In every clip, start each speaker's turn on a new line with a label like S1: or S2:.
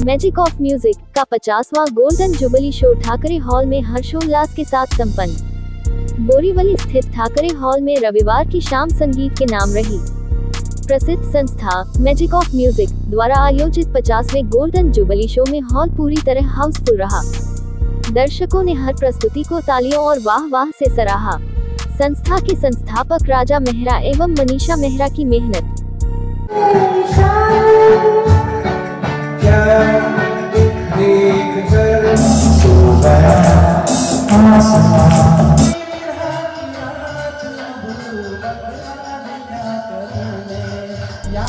S1: Magic of music का 50वां golden jubilee show Thackeray hall में हर्षोल्लास के साथ संपन्न। बोरीवली स्थित ठाकरे हॉल में रविवार की शाम संगीत के नाम रही। प्रसिद्ध संस्था मैजिक ऑफ म्यूजिक द्वारा आयोजित 50वें गोल्डन जुबली शो में हॉल पूरी तरह हाउसफुल रहा। दर्शकों ने हर प्रस्तुति को तालियों और वाह वाह से सराहा। संस्था के संस्थापक राजा मेहरा एवं मनीषा मेहरा की मेहनत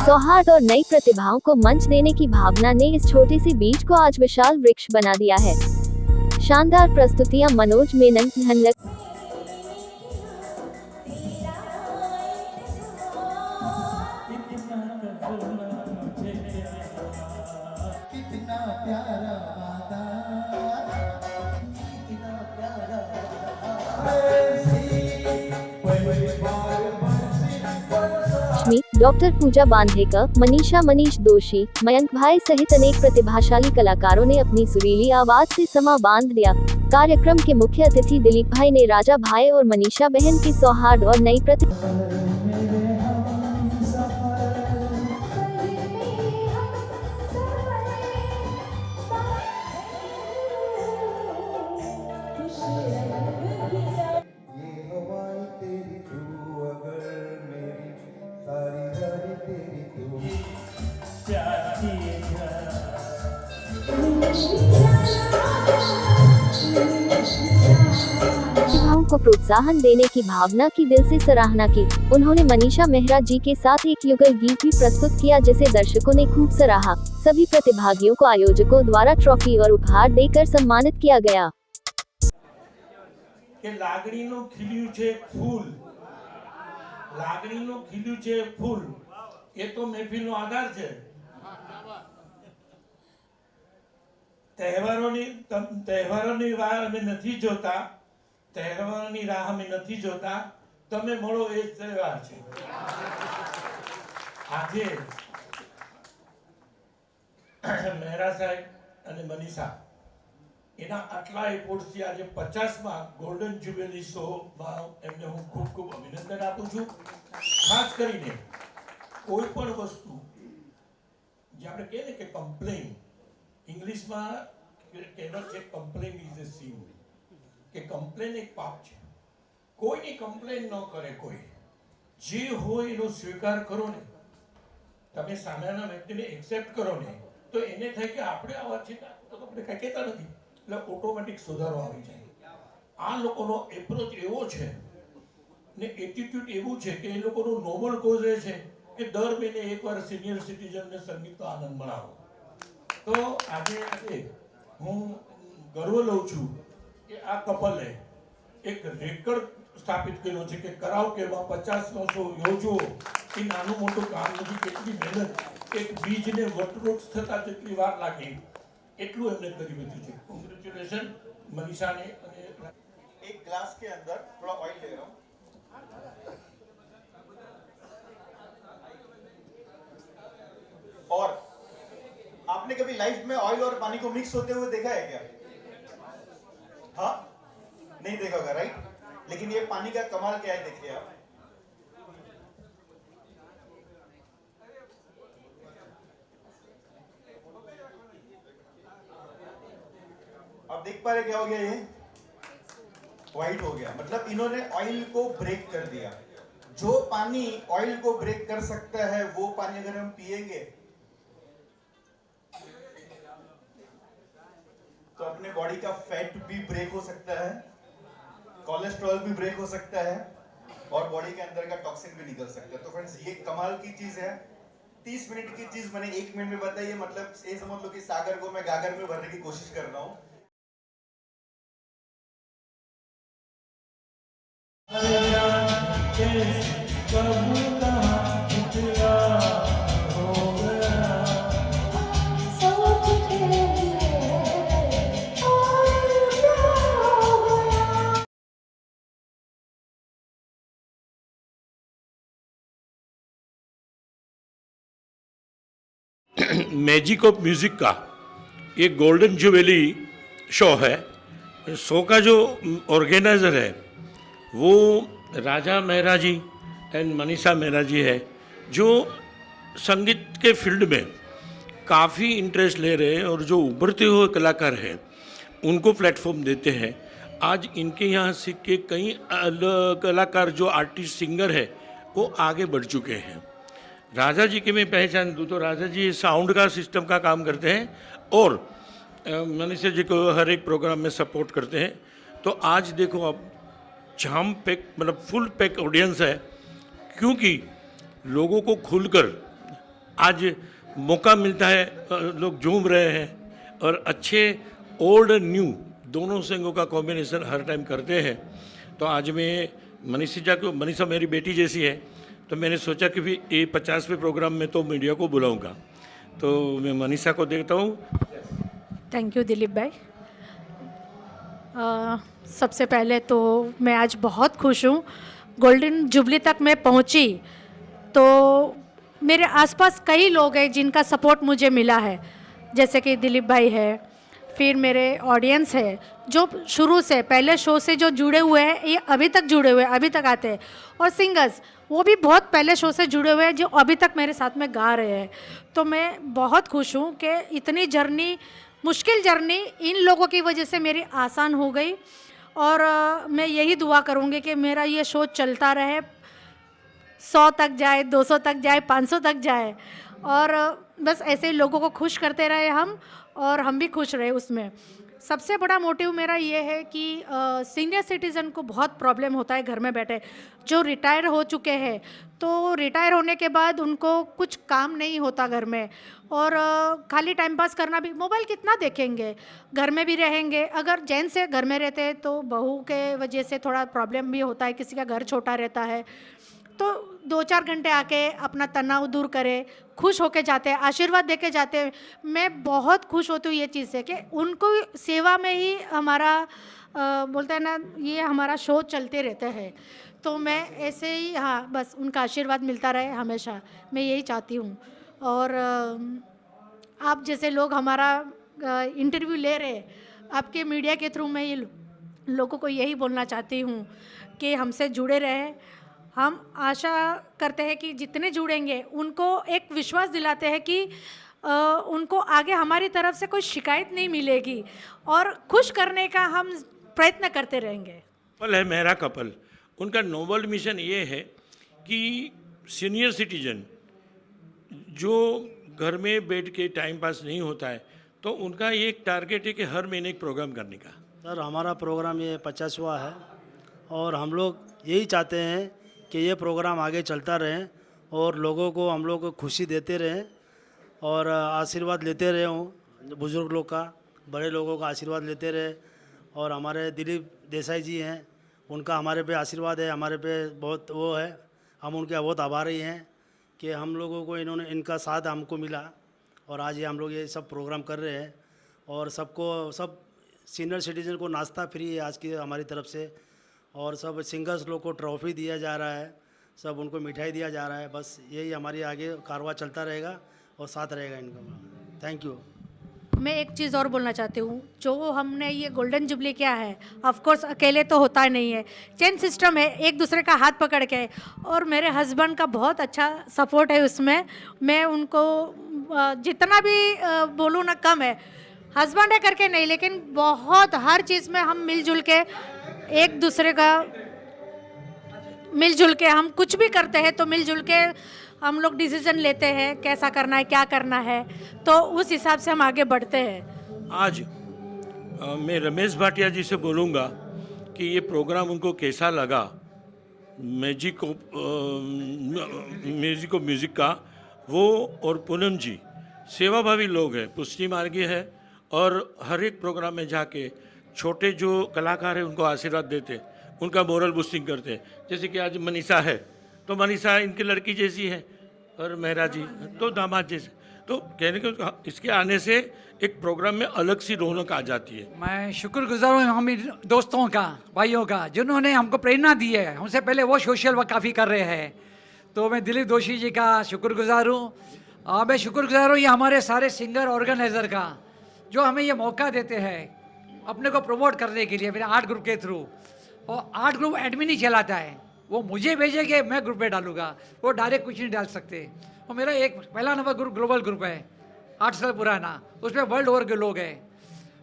S1: सौहार्द और नई प्रतिभाओं को मंच देने की भावना ने इस छोटे से बीज को आज विशाल वृक्ष बना दिया है। शानदार प्रस्तुतियां मनोज मेनन, धनलक डॉक्टर पूजा बांधेकर, मनीष दोशी, मयंक भाई सहित अनेक प्रतिभाशाली कलाकारों ने अपनी सुरीली आवाज से समा बांध दिया। कार्यक्रम के मुख्य अतिथि दिलीप भाई ने राजा भाई और मनीषा बहन की सौहार्द और नई प्रतिभाओं को प्रोत्साहन देने की भावना की दिल से सराहना की। उन्होंने मनीषा मेहरा जी के साथ एक युगल गीत भी प्रस्तुत किया जिसे दर्शकों ने खूब सराहा। सभी प्रतिभागियों को आयोजकों द्वारा ट्रॉफी और उपहार देकर सम्मानित किया गया।
S2: લાગણીનું ખીલ્યું છે ફૂલ, લાગણીનું ખીલ્યું છે ફૂલ, એ તો મહેફિલનો આધાર છે। તહેવારોની રાહ અમે નથી જોતા, તહેવારોની રાહ અમે નથી જોતા, તમે મળો એ જ તહેવાર છે। આજે મહેરા સાહેબ અને મનીષા એના આટલા એફોર્ટ્સથી આજે 50મા ગોલ્ડન જ્યુબિલી શોમાં એમને હું ખૂબ ખૂબ અભિનંદન આપું છું। ખાસ કરીને કોઈ પણ વસ્તુ જે આપણે કહીએ ને કે કમ્પ્લેન, ઇંગ્લિશમાં કહેવત છે કમ્પ્લેન ઇઝ એ સિન, કે કમ્પ્લેન એક પાપ છે। કોઈની કમ્પ્લેન ન કરે, કોઈ જે હોય એનો સ્વીકાર કરો ને, તમે સામેના વ્યક્તિને એક્સેપ્ટ કરો ને, તો એને થાય કે આપણે આવા છે તો આપણે કાંઈ કહેતા નથી, એટલે ઓટોમેટિક સુધારો આવી જાય। આ લોકોનો એપ્રોચ એવો છે ને એટીટ્યુડ એવું છે કે એ લોકોનો નોબલ કોઝ એ છે કે દર મહિને એકવાર સિનિયર સિટીઝનને સંગીતનો આનંદ મળાવો। તો આજે હું ગર્વ લઉં છું કે આ કપલે એક રેકર્ડ સ્થાપિત કર્યો છે કે કરાઓકેમાં 50નો શો યોજવો એ નાનું મોટું કામ નથી। કેટલી મહેનત, એક બીજને વટવૃક્ષ થતા જેટલી વાર લાગે એટલું એમને કરી દીધું છે। કોંગ્રેચ્યુલેશન मनीषा ने।
S3: एक ग्लास के अंदर थोड़ा ऑयल ले रहा हूँ और आपने कभी लाइफ में ऑयल और पानी को मिक्स होते हुए देखा है क्या? हाँ, नहीं देखा होगा, राइट? लेकिन ये पानी का कमाल क्या है, देखिए आप। अब देख पा रहे क्या हो गया, ये व्हाइट हो गया। मतलब इन्होंने ऑयल को ब्रेक कर दिया। जो पानी ऑयल को ब्रेक कर सकता है वो पानी अगर हम पिएंगे तो अपने बॉडी का फैट भी ब्रेक हो सकता है, कोलेस्ट्रॉल भी ब्रेक हो सकता है और बॉडी के अंदर का टॉक्सिन भी निकल सकता है। तो फ्रेंड्स, ये कमाल की चीज है। 30 मिनट की चीज मैंने 1 मिनट में बताई है। मतलब ये समझ लो कि सागर को मैं गागर में भरने की कोशिश कर रहा हूँ।
S2: मैजिक ऑफ म्यूजिक का ये गोल्डन जुबली शो है। शो का जो ऑर्गेनाइज़र है वो राजा मेहरा जी एंड मनीषा मेहरा जी है, जो संगीत के फील्ड में काफ़ी इंटरेस्ट ले रहे हैं और जो उभरते हुए कलाकार हैं उनको प्लेटफॉर्म देते हैं। आज इनके यहाँ सीख के कई कलाकार जो आर्टिस्ट सिंगर है वो आगे बढ़ चुके हैं। राजा जी की मैं पहचान दूँ तो राजा जी साउंड का सिस्टम का काम करते हैं और मनीषा जी को हर एक प्रोग्राम में सपोर्ट करते हैं। तो आज देखो अब जाम पैक मतलब फुल पैक ऑडियंस है, क्योंकि लोगों को खुलकर आज मौका मिलता है, लोग झूम रहे हैं और अच्छे ओल्ड न्यू दोनों संगों का कॉम्बिनेशन हर टाइम करते हैं। तो आज मैं मनीषा मेरी बेटी जैसी है, तो मैंने सोचा कि भी ये 50वें प्रोग्राम में तो मीडिया को बुलाऊंगा, तो मैं मनीषा को देखता हूँ।
S4: थैंक यू दिलीप भाई। सबसे पहले तो मैं आज बहुत खुश हूँ। गोल्डन जुबली तक मैं पहुँची तो मेरे आसपास कई लोग हैं जिनका सपोर्ट मुझे मिला है, जैसे कि दिलीप भाई है, फिर मेरे ऑडियंस है जो शुरू से पहले शो से जो जुड़े हुए हैं, ये अभी तक जुड़े हुए हैं, अभी तक आते हैं, और सिंगर्स वो भी बहुत पहले शो से जुड़े हुए हैं जो अभी तक मेरे साथ में गा रहे हैं। तो मैं बहुत खुश हूँ कि इतनी जर्नी, मुश्किल जर्नी इन लोगों की वजह से मेरी आसान हो गई। और मैं यही दुआ करूँगी कि मेरा ये शो चलता रहे, 100 तक जाए, 200 तक जाए, 500 तक जाए, और बस ऐसे ही लोगों को खुश करते रहे हम, और हम भी खुश रहे उसमें। सबसे बड़ा मोटिव मेरा ये है कि सीनियर सिटीज़न को बहुत प्रॉब्लम होता है घर में बैठे, जो रिटायर हो चुके हैं, तो रिटायर होने के बाद उनको कुछ काम नहीं होता घर में, और खाली टाइम पास करना भी, मोबाइल कितना देखेंगे, घर में भी रहेंगे। अगर जेंट्स से घर में रहते हैं तो बहू के वजह से थोड़ा प्रॉब्लम भी होता है, किसी का घर छोटा रहता है, तो 2-4 घंटे आके अपना तनाव दूर करे, खुश होके जाते हैं, आशीर्वाद देके जाते हैं। मैं बहुत खुश होती हूँ ये चीज़ से कि उनको सेवा में ही हमारा बोलते हैं ना, ये हमारा शो चलते रहते हैं। तो मैं ऐसे ही, हाँ, बस उनका आशीर्वाद मिलता रहे हमेशा, मैं यही चाहती हूँ। और आप जैसे लोग हमारा इंटरव्यू ले रहे, आपके मीडिया के थ्रू मैं ये लोगों को यही बोलना चाहती हूँ कि हमसे जुड़े रहे। हम आशा करते हैं कि जितने जुड़ेंगे उनको एक विश्वास दिलाते हैं कि उनको आगे हमारी तरफ से कोई शिकायत नहीं मिलेगी, और खुश करने का हम प्रयत्न करते रहेंगे।
S2: कपल है मेरा कपल, उनका नोबल मिशन ये है कि सीनियर सिटीजन जो घर में बैठ के टाइम पास नहीं होता है, तो उनका ये एक टारगेट है कि हर महीने एक प्रोग्राम करने का।
S5: सर, हमारा प्रोग्राम ये 50वां है और हम लोग यही चाहते हैं कि ये प्रोग्राम आगे चलता रहे और लोगों को, हम लोग को खुशी देते रहें और आशीर्वाद लेते रहे हों, बुज़ुर्ग लोग का, बड़े लोगों का आशीर्वाद लेते रहे। और हमारे दिलीप देसाई जी हैं, उनका हमारे पे आशीर्वाद है, हमारे पे बहुत वो है, हम उनके बहुत आभारी हैं कि हम लोगों को इनका साथ हमको मिला और आज ये हम लोग ये सब प्रोग्राम कर रहे हैं। और सबको, सब सीनियर सिटीजन को नाश्ता फ्री है आज की हमारी तरफ से, और सब सिंगर्स लोग को ट्रॉफी दिया जा रहा है, सब उनको मिठाई दिया जा रहा है। बस यही हमारी आगे कारवां चलता रहेगा और साथ रहेगा इनका। Thank you.
S4: मैं एक चीज़ और बोलना चाहती हूँ, जो हमने ये गोल्डन जुबली किया है, ऑफ कोर्स अकेले तो होता नहीं है, चेन सिस्टम है, एक दूसरे का हाथ पकड़ के, और मेरे हस्बैंड का बहुत अच्छा सपोर्ट है उसमें। मैं उनको जितना भी बोलूँ ना कम है, हस्बैंड है करके नहीं, लेकिन बहुत हर चीज़ में हम मिलजुल के, एक दूसरे का मिलजुल के हम कुछ भी करते हैं तो मिलजुल के हम लोग डिसीजन लेते हैं कैसा करना है, क्या करना है, तो उस हिसाब से हम आगे बढ़ते हैं।
S2: आज मैं रमेश भाटिया जी से बोलूँगा कि ये प्रोग्राम उनको कैसा लगा, म्यूजिक का वो, और पूनम जी सेवाभावी लोग हैं, पुष्टि मार्गी है, और हर एक प्रोग्राम में जाके छोटे जो कलाकार हैं उनको आशीर्वाद देते, उनका मोरल बूस्टिंग करते। जैसे कि आज मनीषा है, तो मनीषा इनकी लड़की जैसी है, और मेहरा जी तो दामाद जैसे, तो कहने के इसके आने से एक प्रोग्राम में अलग सी रौनक आ जाती है।
S6: मैं शुक्रगुजार हूँ हम दोस्तों का, भाइयों का, जिन्होंने हमको प्रेरणा दी है। हमसे पहले वो सोशल वर्क काफ़ी कर रहे हैं, तो मैं दिलीप दोषी जी का शुक्रगुजार हूँ। मैं शुक्रगुजार हूँ ये हमारे सारे सिंगर ऑर्गेनाइज़र का, जो हमें ये मौका देते हैं अपने को प्रमोट करने के लिए मेरे आर्ट ग्रुप के थ्रू, और आर्ट ग्रुप एडमिन ही चलाता है, वो मुझे भेजेंगे, मैं ग्रुप में डालूंगा, वो डायरेक्ट कुछ नहीं डाल सकते। और मेरा एक पहला नंबर ग्रुप ग्लोबल ग्रुप है 8 साल पुराना, उसमें वर्ल्ड ओवर के लोग हैं।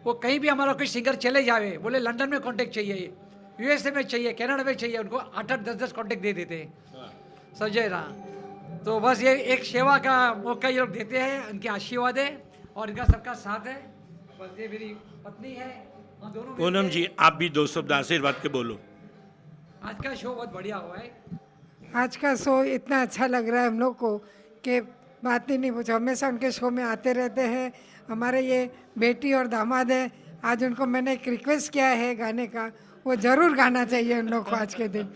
S6: वो कहीं भी हमारा कोई सिंगर चले जावे, बोले लंदन में कॉन्टेक्ट चाहिए, यूएसए में चाहिए, कनाडा में चाहिए, उनको 8-8, 10-10 कॉन्टेक्ट दे देते हैं, समझे ना। तो बस ये एक सेवा का मौका ये लोग देते हैं, उनके आशीर्वाद है और इनका सबका साथ है। बस ये मेरी पत्नी है, हम दोनों
S2: पूनम जी आप भी 2 शब्द आशीर्वाद के बोलो।
S6: आज का शो बहुत बढ़िया हुआ है।
S7: आज का शो इतना अच्छा लग रहा है हम लोग को कि बात ही नहीं पूछो। हमेशा उनके शो में आते रहते हैं। हमारे ये बेटी और दामाद है, आज उनको मैंने एक रिक्वेस्ट किया है गाने का, वो ज़रूर गाना चाहिए उन लोग को आज के दिन।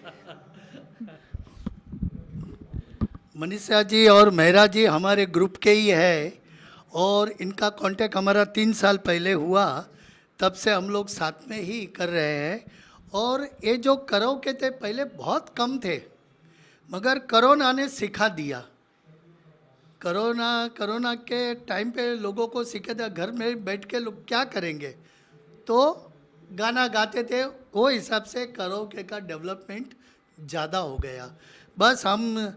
S8: मनीषा जी और मेहरा जी हमारे ग्रुप के ही है और इनका कांटेक्ट हमारा 3 साल पहले हुआ, तब से हम लोग साथ में ही कर रहे हैं। और ये जो कराओके थे पहले बहुत कम थे, मगर कोरोना ने सिखा दिया। कोरोना के टाइम पे लोगों को सिखा दिया, घर में बैठ के लोग क्या करेंगे, तो गाना गाते थे, वो हिसाब से कराओके का डेवलपमेंट ज़्यादा हो गया। बस हम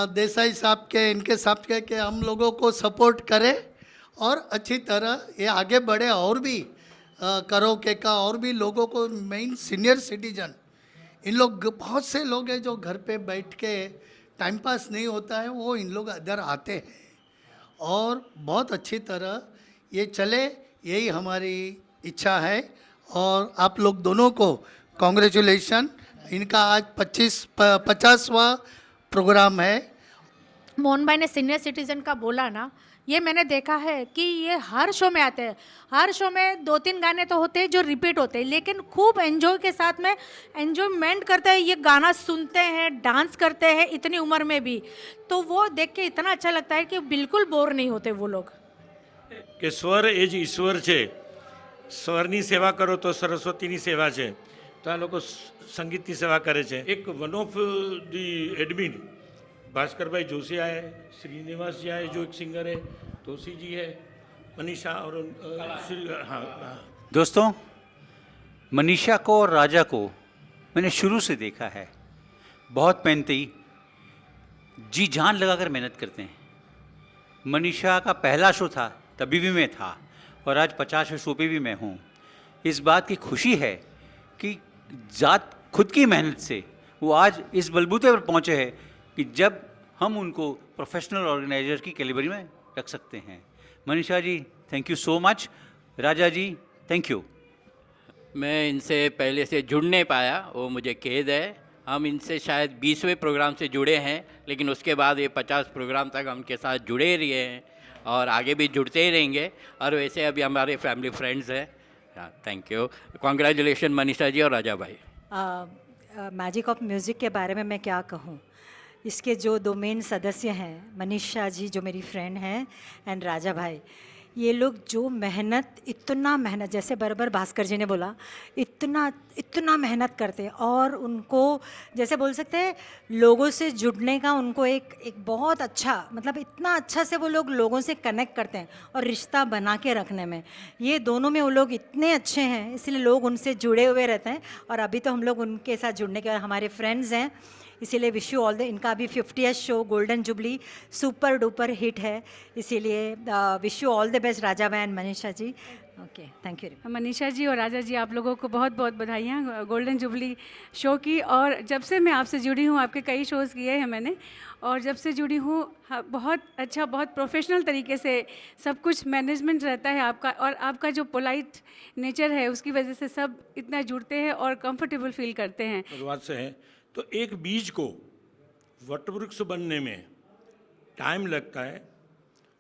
S8: देसाई साहब के, इनके साहब के हम लोगों को सपोर्ट करें और अच्छी तरह ये आगे बढ़े। और भी कराओके का और भी लोगों को, मेन सीनियर सिटीजन, इन लोग बहुत से लोग हैं जो घर पे बैठ के टाइम पास नहीं होता है, वो इन लोग इधर आते हैं और बहुत अच्छी तरह ये चले, यही हमारी इच्छा है। और आप लोग दोनों को कॉन्ग्रेचुलेशन, इनका आज 50वां प्रोग्राम है।
S4: मोहन भाई ने सीनियर सिटीजन का बोला ना, ये मैंने देखा है कि ये हर शो में आते हैं। हर शो में 2-3 गाने तो होते हैं जो रिपीट होते हैं, लेकिन खूब एंजॉय के साथ में एंजॉयमेंट करते हैं, ये गाना सुनते हैं, डांस करते हैं इतनी उम्र में भी। तो वो देख के इतना अच्छा लगता है कि बिल्कुल बोर नहीं होते वो लोग।
S2: કે સ્વર એ જ ઈશ્વર છે, સ્વરની સેવા કરો તો સરસ્વતીની સેવા છે, તો આ લોકો સંગીતની સેવા કરે છે। એક one of the admin Bhaskar भाई जोशी आए, श्रीनिवास जी आए जो एक सिंगर है, तोसी जी है, मनीषा और हाँ।
S9: दोस्तों, मनीषा को और राजा को मैंने शुरू से देखा है, बहुत मेहनती, जी जान लगाकर मेहनत करते हैं। मनीषा का पहला शो था तभी भी मैं था और आज 50वें शो पे भी मैं हूँ। इस बात की खुशी है कि जात खुद की मेहनत से वो आज इस बलबूते पर पहुँचे हैं कि जब हम उनको प्रोफेशनल ऑर्गेनाइजर की कैटेगरी में रख सकते हैं। Manisha ji thank you so much, Raja ji thank you.
S10: मैं इनसे पहले से जुड़ नहीं पाया, वो मुझे खेद है। हम इनसे शायद 20वें प्रोग्राम से जुड़े हैं, लेकिन उसके बाद ये 50 प्रोग्राम तक हम उनके साथ जुड़े रहे हैं और आगे भी जुड़ते ही रहेंगे। और वैसे अभी हमारे फैमिली फ्रेंड्स हैं। Thank you, congratulation Manisha ji और राजा भाई।
S11: मैजिक ऑफ म्यूज़िक के बारे में मैं क्या कहूँ, इसके जो 2 मेन सदस्य हैं, मनीषा जी जो मेरी फ्रेंड हैं एंड राजा भाई, ये लोग जो मेहनत, इतना मेहनत, जैसे बराबर भास्कर जी ने बोला, इतना मेहनत करते हैं। और उनको जैसे बोल सकते हैं लोगों से जुड़ने का उनको एक बहुत अच्छा, मतलब इतना अच्छा से वो लोग लोगों से कनेक्ट करते हैं और रिश्ता बना के रखने में, ये दोनों में वो लोग इतने अच्छे हैं, इसलिए लोग उनसे जुड़े हुए रहते हैं। और अभी तो हम लोग उनके साथ जुड़ने के बाद हमारे फ्रेंड्स हैं, इसीलिए विश यू ऑल द, इनका अभी 50th show golden jubilee super duper hit है, इसीलिए wish you all the best Raja भाई and Manisha ji. Okay thank you.
S12: Manisha ji और राजा जी आप लोगों को बहुत बहुत बधाइयाँ गोल्डन जुबली शो की। और जब से मैं आपसे जुड़ी हूँ, आपके कई शोज़ किए हैं मैंने, और जब से जुड़ी हूँ बहुत अच्छा, बहुत प्रोफेशनल तरीके से सब कुछ मैनेजमेंट रहता है आपका, और आपका जो पोलाइट नेचर है उसकी वजह से सब इतना जुड़ते हैं और कंफर्टेबल फील करते हैं।
S2: शुरुआत से है तो एक बीज को वटवृक्ष बनने में टाइम लगता है,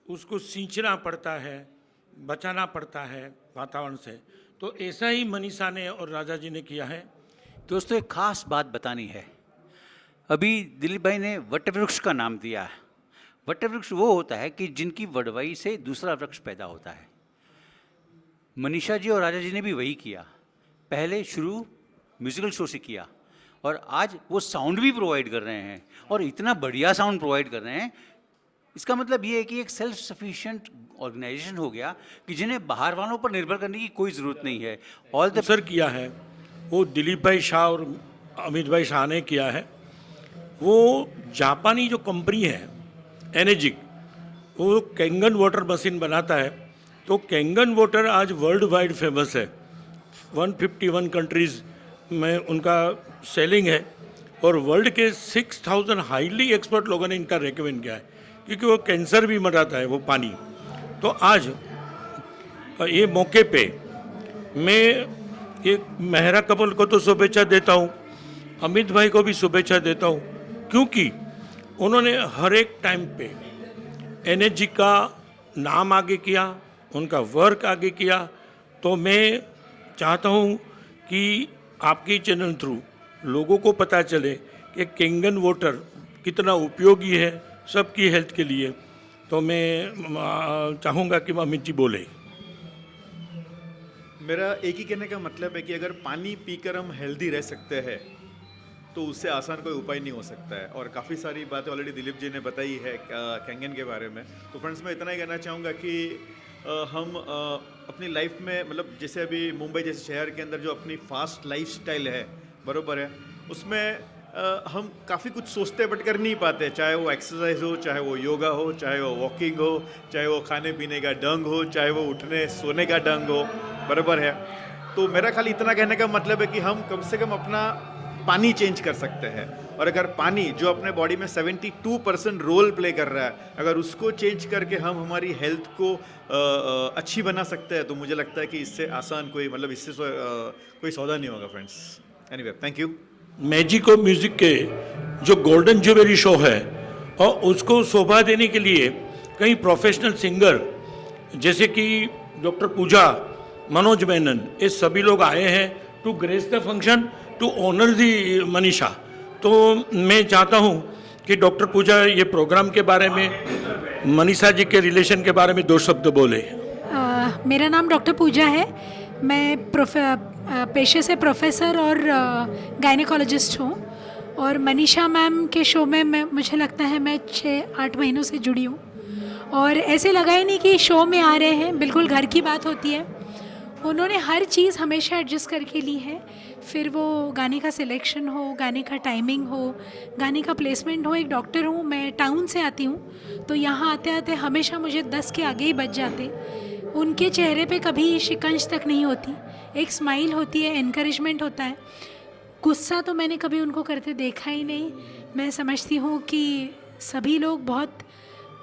S2: उसको सींचना पड़ता है, बचाना पड़ता है वातावरण से। तो ऐसा ही मनीषा ने और राजा जी ने किया है।
S9: दोस्तों एक खास बात बतानी है, अभी दिलीप भाई ने वटवृक्ष का नाम दिया है। वटवृक्ष वो होता है कि जिनकी वडवाई से दूसरा वृक्ष पैदा होता है। मनीषा जी और राजा जी ने भी वही किया, पहले शुरू म्यूजिकल शो से किया और आज वो साउंड भी प्रोवाइड कर रहे हैं और इतना बढ़िया साउंड प्रोवाइड कर रहे हैं, इसका मतलब ये है कि एक सेल्फ सफिशिएंट ऑर्गेनाइजेशन हो गया कि जिन्हें बाहर वालों पर निर्भर करने की कोई ज़रूरत नहीं है। ऑल द
S2: सर किया है वो दिलीप भाई शाह और अमित भाई शाह ने किया है। वो जापानी जो कंपनी है एनर्जिक, वो कैंगन वाटर मशीन बनाता है। तो कैंगन वाटर आज वर्ल्ड वाइड फेमस है, 151 कंट्रीज़ में उनका सेलिंग है और वर्ल्ड के 6000 हाईली एक्सपर्ट लोगों ने इनका रेकमेंड किया है, क्योंकि वो कैंसर भी मराता है वो पानी। तो आज ये मौके पे मैं ये मेहरा कपल को तो शुभेच्छा देता हूँ, अमित भाई को भी शुभेच्छा देता हूँ, क्योंकि उन्होंने हर एक टाइम पे एनर्जी का नाम आगे किया, उनका वर्क आगे किया। तो मैं चाहता हूँ कि आपके चैनल थ्रू लोगों को पता चले कि कैंगन वाटर कितना उपयोगी है सबकी हेल्थ के लिए। तो मैं चाहूँगा कि अमित जी बोले।
S3: मेरा एक ही कहने का मतलब है कि अगर पानी पीकर हम हेल्दी रह सकते हैं तो उससे आसान कोई उपाय नहीं हो सकता है। और काफ़ी सारी बातें ऑलरेडी दिलीप जी ने बताई है कैंगन के बारे में। तो फ्रेंड्स, मैं इतना ही कहना चाहूँगा कि हम अपनी लाइफ में, मतलब जैसे अभी मुंबई जैसे शहर के अंदर जो अपनी फास्ट लाइफस्टाइल है, बरोबर है, उसमें हम काफ़ी कुछ सोचते बट कर नहीं पाते। चाहे वो एक्सरसाइज हो, चाहे वो योगा हो, चाहे वो वॉकिंग हो, चाहे वो खाने पीने का ढंग हो, चाहे वो उठने सोने का ढंग हो, बराबर है। तो मेरा खाली इतना कहने का मतलब है कि हम कम से कम अपना पानी चेंज कर सकते हैं। और अगर पानी जो अपने बॉडी में 72% रोल प्ले कर रहा है, अगर उसको चेंज करके हम हमारी हेल्थ को अच्छी बना सकते हैं, तो मुझे लगता है कि इससे आसान कोई, मतलब इससे कोई सौदा नहीं होगा friends. Anyway, thank you.
S2: Magic और म्यूजिक के जो गोल्डन जुबली शो है, और उसको शोभा देने के लिए कई प्रोफेशनल सिंगर जैसे कि डॉक्टर पूजा, मनोज मेनन, ये सभी लोग आए हैं to grace the function, to honour the Manisha. तो मैं चाहता हूँ कि डॉक्टर पूजा ये प्रोग्राम के बारे में, मनीषा जी के रिलेशन के बारे में 2 शब्द बोले।
S4: मेरा नाम डॉक्टर पूजा है। मैं पेशे से प्रोफेसर और गायनेकोलॉजिस्ट हूँ, और मनीषा मैम के शो में मुझे लगता है मैं 6-8 महीनों से जुड़ी हूँ। और ऐसे लगा ही नहीं कि शो में आ रहे हैं, बिल्कुल घर की बात होती है। उन्होंने हर चीज़ हमेशा एडजस्ट करके ली है, फिर वो गाने का सिलेक्शन हो, गाने का टाइमिंग हो, गाने का प्लेसमेंट हो। एक डॉक्टर हूँ, मैं टाउन से आती हूँ, तो यहाँ आते आते हमेशा मुझे 10 के आगे ही बज जाते। उनके चेहरे पे कभी शिकंज तक नहीं होती, एक स्माइल होती है, एनकरेजमेंट होता है। गुस्सा तो मैंने कभी उनको करते देखा ही नहीं। मैं समझती हूँ कि सभी लोग बहुत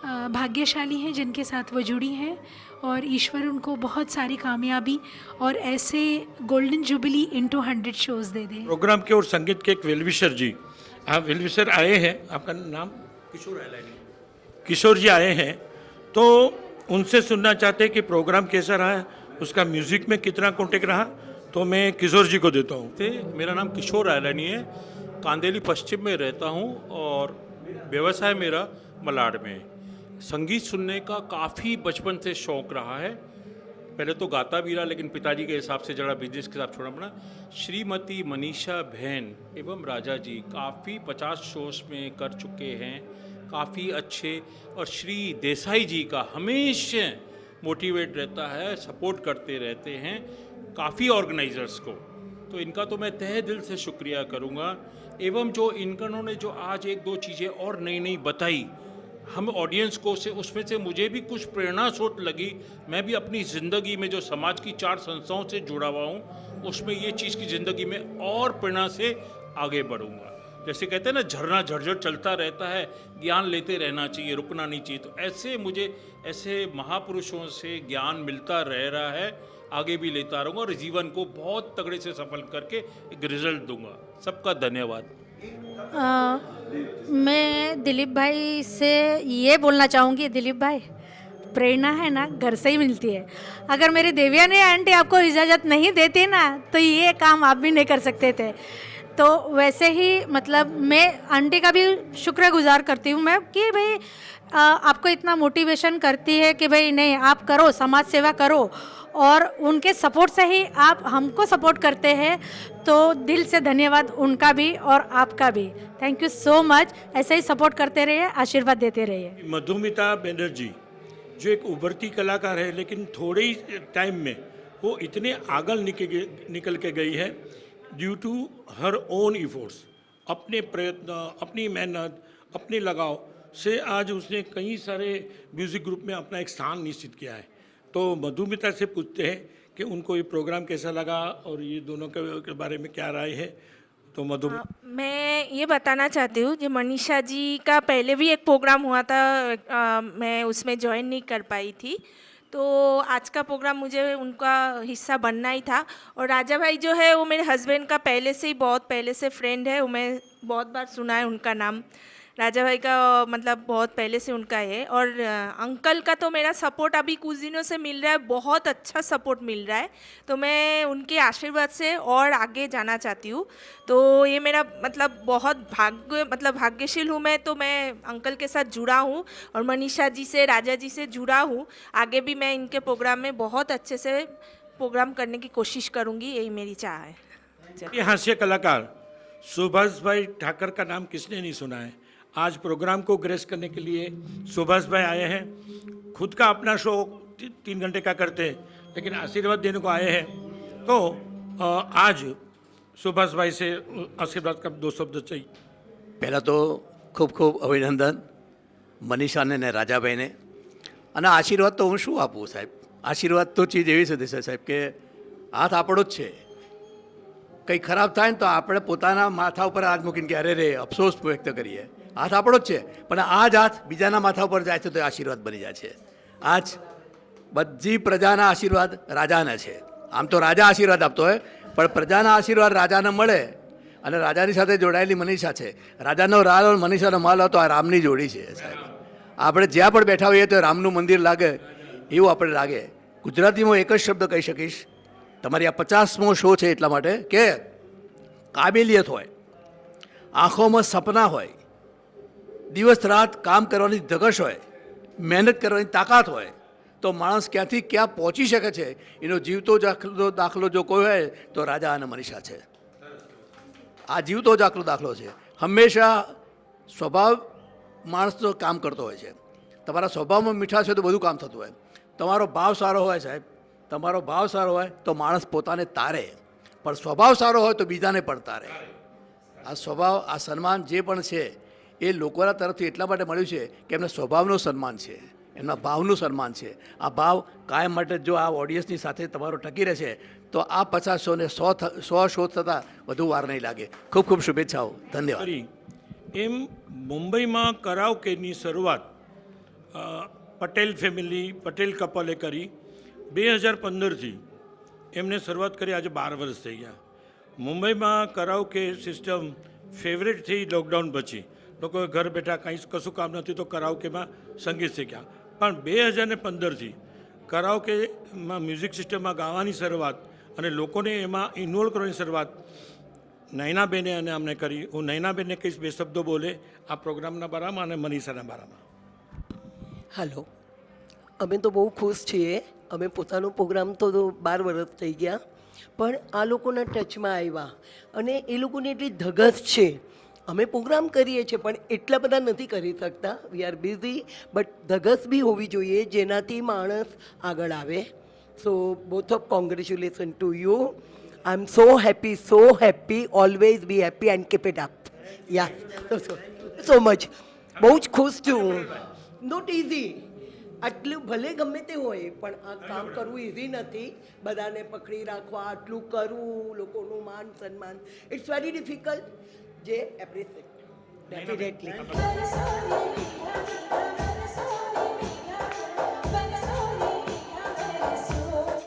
S4: भाग्यशाली हैं जिनके साथ वो जुड़ी हैं, और ईश्वर उनको बहुत सारी कामयाबी और ऐसे गोल्डन जुबली इनटू 100 शोज़ दे दे।
S2: प्रोग्राम के और संगीत के एक वेलविशर जी, आप वेलविशर आए हैं, आपका नाम? किशोर जी आए हैं। तो उनसे सुनना चाहते हैं कि प्रोग्राम कैसा रहा है, उसका म्यूज़िक में कितना कॉन्टेक्ट रहा। तो मैं किशोर जी को देता हूँ।
S13: मेरा नाम किशोर रायलानी है, कांदेली पश्चिम में रहता हूँ और व्यवसाय मेरा मलाड में। संगीत सुनने का काफ़ी बचपन से शौक़ रहा है। पहले तो गाता भी रहा, लेकिन पिताजी के हिसाब से जरा बिजनेस के साथ छोड़ना पड़ा। श्रीमती मनीषा बहन एवं राजा जी काफ़ी 50 शोज़ में कर चुके हैं, काफ़ी अच्छे। और श्री देसाई जी का हमेशा मोटिवेट रहता है, सपोर्ट करते रहते हैं काफ़ी ऑर्गेनाइजर्स को। तो इनका तो मैं तहे दिल से शुक्रिया करूँगा। एवं जो इन्होंने जो आज 1-2 चीज़ें और नई नई बताई हम ऑडियंस को, से उसमें से मुझे भी कुछ प्रेरणा स्रोत लगी। मैं भी अपनी ज़िंदगी में जो समाज की 4 संस्थाओं से जुड़ा हुआ हूँ, उसमें ये चीज़ की ज़िंदगी में और प्रेरणा से आगे बढ़ूँगा। जैसे कहते हैं ना, झरना झरझर चलता रहता है, ज्ञान लेते रहना चाहिए, रुकना नहीं चाहिए। तो ऐसे मुझे ऐसे महापुरुषों से ज्ञान मिलता रह रहा है, आगे भी लेता रहूँगा और जीवन को बहुत तगड़े से सफल करके एक रिजल्ट दूंगा। सबका धन्यवाद।
S4: मैं दिलीप भाई से ये बोलना चाहूँगी, दिलीप भाई, प्रेरणा है ना घर से ही मिलती है। अगर मेरी देविया ने आंटी आपको इजाज़त नहीं देती ना, तो ये काम आप भी नहीं कर सकते थे। तो वैसे ही मतलब मैं आंटी का भी शुक्रगुजार करती हूँ मैं कि भाई आपको इतना मोटिवेशन करती है कि भाई नहीं आप करो, समाज सेवा करो, और उनके सपोर्ट से ही आप हमको सपोर्ट करते हैं। तो दिल से धन्यवाद उनका भी और आपका भी। Thank you so much. ऐसे ही सपोर्ट करते रहिए, आशीर्वाद देते रहिए।
S2: मधुमिता बनर्जी जो एक उभरती कलाकार है, लेकिन थोड़े ही टाइम में वो इतने आगे निकल के गई है due to her own efforts. अपने प्रयत्न, अपनी मेहनत, अपने लगाव से आज उसने कई सारे म्यूज़िक ग्रुप में अपना एक स्थान निश्चित किया है। तो मधुमिता से पूछते हैं कि उनको ये प्रोग्राम कैसा लगा और ये दोनों के बारे में क्या राय है। तो मधु,
S14: मैं ये बताना चाहती हूँ कि मनीषा जी का पहले भी एक प्रोग्राम हुआ था, मैं उसमें ज्वाइन नहीं कर पाई थी, तो आज का प्रोग्राम मुझे उनका हिस्सा बनना ही था। और राजा भाई जो है वो मेरे हस्बैंड का पहले से ही बहुत पहले से फ्रेंड है, वो मैं बहुत बार सुना है उनका नाम। राजा भाई का मतलब बहुत पहले से उनका है। और अंकल का तो मेरा सपोर्ट अभी कुछ दिनों से मिल रहा है, बहुत अच्छा सपोर्ट मिल रहा है, तो मैं उनके आशीर्वाद से और आगे जाना चाहती हूँ। तो ये मेरा मतलब बहुत भाग्यशील हूँ मैं, तो मैं अंकल के साथ जुड़ा हूँ और मनीषा जी से, राजा जी से जुड़ा हूँ। आगे भी मैं इनके प्रोग्राम में बहुत अच्छे से प्रोग्राम करने की कोशिश करूँगी, यही मेरी चाह है।
S2: ये हास्य कलाकार सुभाष भाई ठाकर का नाम किसने नहीं सुना है। आज प्रोग्राम को ग्रेस करने के लिए सुभाष भाई आए हैं। खुद का अपना शो 3 घंटे का करते हैं, लेकिन आशीर्वाद देने को आए हैं। तो आज सुभाष भाई से आशीर्वाद का 2 शब्द चाहिए।
S15: पहला तो खूब खूब अभिनंदन મનીષાને ને રાજાભાઈને, અને આશીર્વાદ તો હું શું આપું સાહેબ, આશીર્વાદ તો ચીજ એવી છે દેસાઈ સાહેબ કે હાથ આપણો જ છે, કંઈ ખરાબ થાય ને તો આપણે પોતાના માથા ઉપર હાથ મૂકીને કે અરે રે અફસોસ વ્યક્ત કરીએ, હાથ આપણો જ છે, પણ આ જ હાથ બીજાના માથા ઉપર જાય છે તો એ આશીર્વાદ બની જાય છે. આજ બધી પ્રજાના આશીર્વાદ રાજાને છે. આમ તો રાજા આશીર્વાદ આપતો હોય, પણ પ્રજાના આશીર્વાદ રાજાને મળે, અને રાજાની સાથે જોડાયેલી મનીષા છે. રાજાનો રાલ અને મનીષાનો માલ હતો, આ રામની જોડી છે સાહેબ. આપણે જ્યાં પણ બેઠા હોઈએ તો રામનું મંદિર લાગે એવું આપણે લાગે. ગુજરાતીમાં એક જ શબ્દ કહી શકીશ, તમારી આ 50મો શો છે એટલા માટે કે કાબેલિયત હોય, આંખોમાં સપના હોય, દિવસ રાત કામ કરવાની ધગશ હોય, મહેનત કરવાની તાકાત હોય, તો માણસ ક્યાંથી ક્યાં પહોંચી શકે છે એનો જીવતો દાખલો જો કોઈ હોય તો રાજા અને મનીષા છે. આ જીવતો દાખલો છે. હંમેશા સ્વભાવ માણસનો કામ કરતો હોય છે. તમારા સ્વભાવમાં મીઠાશ હોય તો બધું કામ થતું હોય. તમારો ભાવ સારો હોય સાહેબ, તમારો ભાવ સારો હોય તો માણસ પોતાને તારે, પણ સ્વભાવ સારો હોય તો બીજાને પણ તારે. આ સ્વભાવ, આ સન્માન જે પણ છે એ લોકોના તરફથી એટલા માટે મળ્યું છે કે એમના સ્વભાવનું સન્માન છે, એમના ભાવનું સન્માન છે. આ ભાવ કાયમ માટે જો આ ઓડિયન્સની સાથે તમારો ટકી રહેશે તો આ 50 શોને 100 શો થતાં વધુ વાર નહીં લાગે. ખૂબ ખૂબ શુભેચ્છાઓ. ધન્યવાદ.
S2: એમ મુંબઈમાં કરાઓકેની શરૂઆત પટેલ ફેમિલી, પટેલ કપલે કરી. 2015થી એમને શરૂઆત કરી, આજે 12 વર્ષ થઈ ગયા. મુંબઈમાં કરાઓકે સિસ્ટમ ફેવરેટ થઈ લોકડાઉન પછી. લોકોએ ઘર બેઠા કંઈ કશું કામ નથી તો કરાઓકેમાં સંગીત શીખ્યા. પણ 2015થી કરાઓકેમાં મ્યુઝિક સિસ્ટમમાં ગાવાની શરૂઆત અને લોકોને એમાં ઇન્વોલ્વ કરવાની શરૂઆત નયનાબેને અને અમને કરી. હું નયનાબેનને કહીશ 2 શબ્દો બોલે આ પ્રોગ્રામના બારામાં અને મનીષાના બારામાં.
S16: હલો, અમે તો બહુ ખુશ છીએ. અમે પોતાનો પ્રોગ્રામ તો 12 વર્ષ થઈ ગયા, પણ આ લોકોના ટચમાં આવ્યા અને એ લોકોની એટલી ધગશ છે. અમે પ્રોગ્રામ કરીએ છીએ પણ એટલા બધા નથી કરી શકતા, વી આર બિઝી, બટ ધગશ બી હોવી જોઈએ જેનાથી માણસ આગળ આવે. So both of congratulation to you. I am so happy, always be happy and keep it up. Yeah, so much. બહુ જ ખુશ છું. નોટ ઇઝી, આટલું ભલે ગમે તે હોય પણ આ કામ કરવું ઇઝી નથી. બધાને પકડી રાખવા, આટલું કરવું, લોકોનું માન સન્માન, ઇટ્સ વેરી ડિફિકલ્ટ. જે એપ્રિશિએટ ડેફિનેટલી.